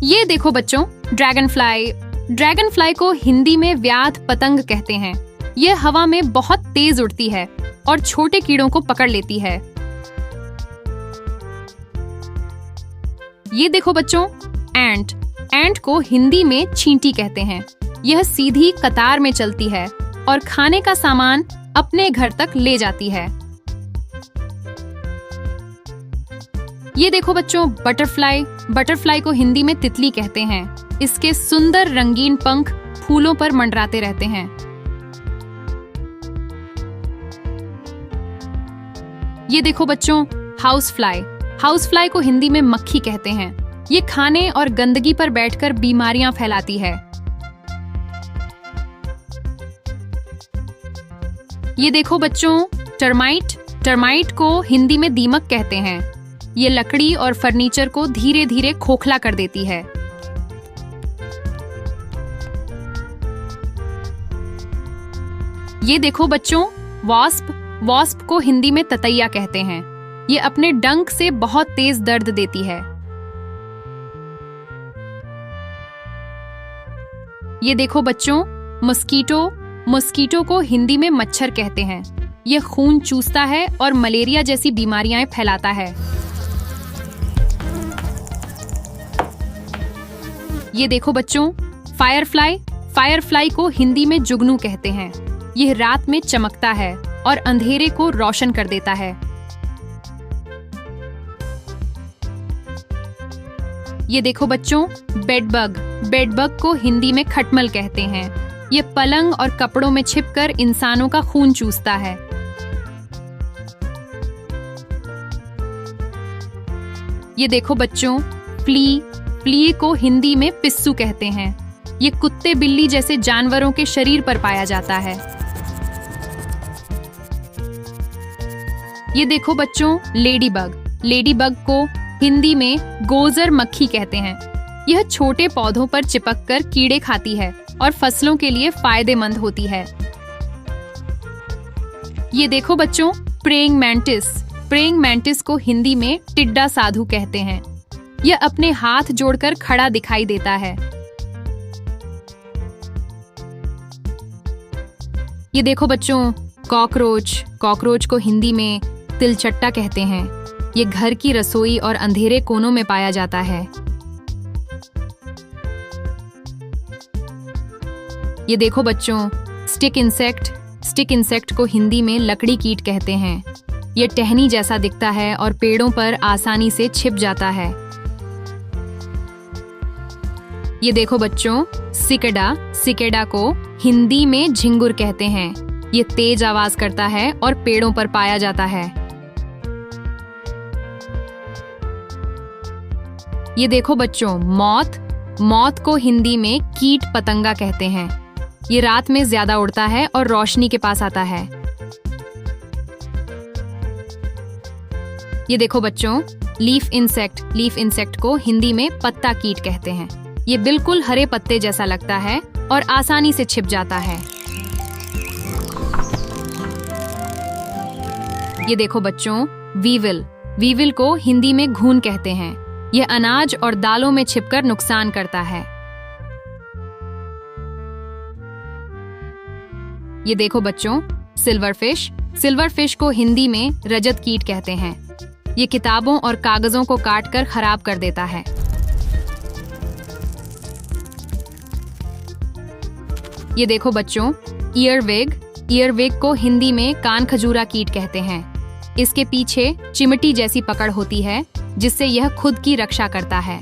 ये देखो बच्चों, ड्रैगन फ्लाई। ड्रैगन फ्लाई को हिंदी में व्याध पतंग कहते हैं। ये हवा में बहुत तेज उड़ती है और छोटे कीड़ों को पकड़ लेती है। ये देखो बच्चों, एंट। एंट को हिंदी में चींटी कहते हैं। यह सीधी कतार में चलती है और खाने का सामान अपने घर तक ले जाती है। ये देखो बच्चों, बटरफ्लाई। बटरफ्लाई को हिंदी में तितली कहते हैं। इसके सुंदर रंगीन पंख फूलों पर मंडराते रहते हैं। ये देखो बच्चों, हाउस फ्लाई। हाउस फ्लाई को हिंदी में मक्खी कहते हैं। ये खाने और गंदगी पर बैठकर बीमारियां फैलाती है। ये देखो बच्चों, टर्माइट। टर्माइट को हिंदी में दीमक कहते हैं। ये लकड़ी और फर्नीचर को धीरे धीरे खोखला कर देती है। ये देखो बच्चों, वास्प। वास्प को हिंदी में ततैया कहते हैं। ये अपने डंक से बहुत तेज दर्द देती है। ये देखो बच्चों, मस्कीटो। मस्कीटो को हिंदी में मच्छर कहते हैं। ये खून चूसता है और मलेरिया जैसी बीमारियां फैलाता है। ये देखो बच्चों, फायरफ्लाई। फायरफ्लाई को हिंदी में जुगनू कहते हैं। यह रात में चमकता है और अंधेरे को रोशन कर देता है। ये देखो बच्चों, बेडबग। बेडबग को हिंदी में खटमल कहते हैं। ये पलंग और कपड़ों में छिपकर इंसानों का खून चूसता है। ये देखो बच्चों, फ्ली। फ्ली को हिंदी में पिस्सू कहते हैं। ये कुत्ते बिल्ली जैसे जानवरों के शरीर पर पाया जाता है। ये देखो बच्चों, लेडीबग। लेडीबग को हिंदी में गोजर मक्खी कहते हैं। यह छोटे पौधों पर चिपककर कीड़े खाती है और फसलों के लिए फायदेमंद होती है। ये देखो बच्चों, प्रेइंग मैंटिस। प्रेइंग मैंटिस को हिंदी में टिड्डा साधु कहते हैं। यह अपने हाथ जोड़कर खड़ा दिखाई देता है। ये देखो बच्चों, कॉकरोच। कॉकरोच को हिंदी में तिलचट्टा कहते हैं। ये घर की रसोई और अंधेरे कोनों में पाया जाता है। ये देखो बच्चों, स्टिक इंसेक्ट। स्टिक इंसेक्ट को हिंदी में लकड़ी कीट कहते हैं। ये टहनी जैसा दिखता है और पेड़ों पर आसानी से छिप जाता है। ये देखो बच्चों, सिकेडा। सिकेडा को हिंदी में झिंगुर कहते हैं। ये तेज आवाज करता है और पेड़ों पर पाया जाता है। ये देखो बच्चों, मॉथ। मॉथ को हिंदी में कीट पतंगा कहते हैं। ये रात में ज्यादा उड़ता है और रोशनी के पास आता है। ये देखो बच्चों, लीफ इंसेक्ट। लीफ इंसेक्ट को हिंदी में पत्ता कीट कहते हैं। ये बिल्कुल हरे पत्ते जैसा लगता है और आसानी से छिप जाता है। ये देखो बच्चों, वीविल। वीविल को हिंदी में घून कहते हैं। यह अनाज और दालों में छिपकर नुकसान करता है। ये देखो बच्चों, सिल्वरफिश। सिल्वरफिश को हिंदी में रजत कीट कहते हैं। ये किताबों और कागजों को काटकर खराब कर देता है। ये देखो बच्चों, ईयरविग। ईयरविग को हिंदी में कान खजूरा कीट कहते हैं। इसके पीछे चिमटी जैसी पकड़ होती है जिससे यह खुद की रक्षा करता है।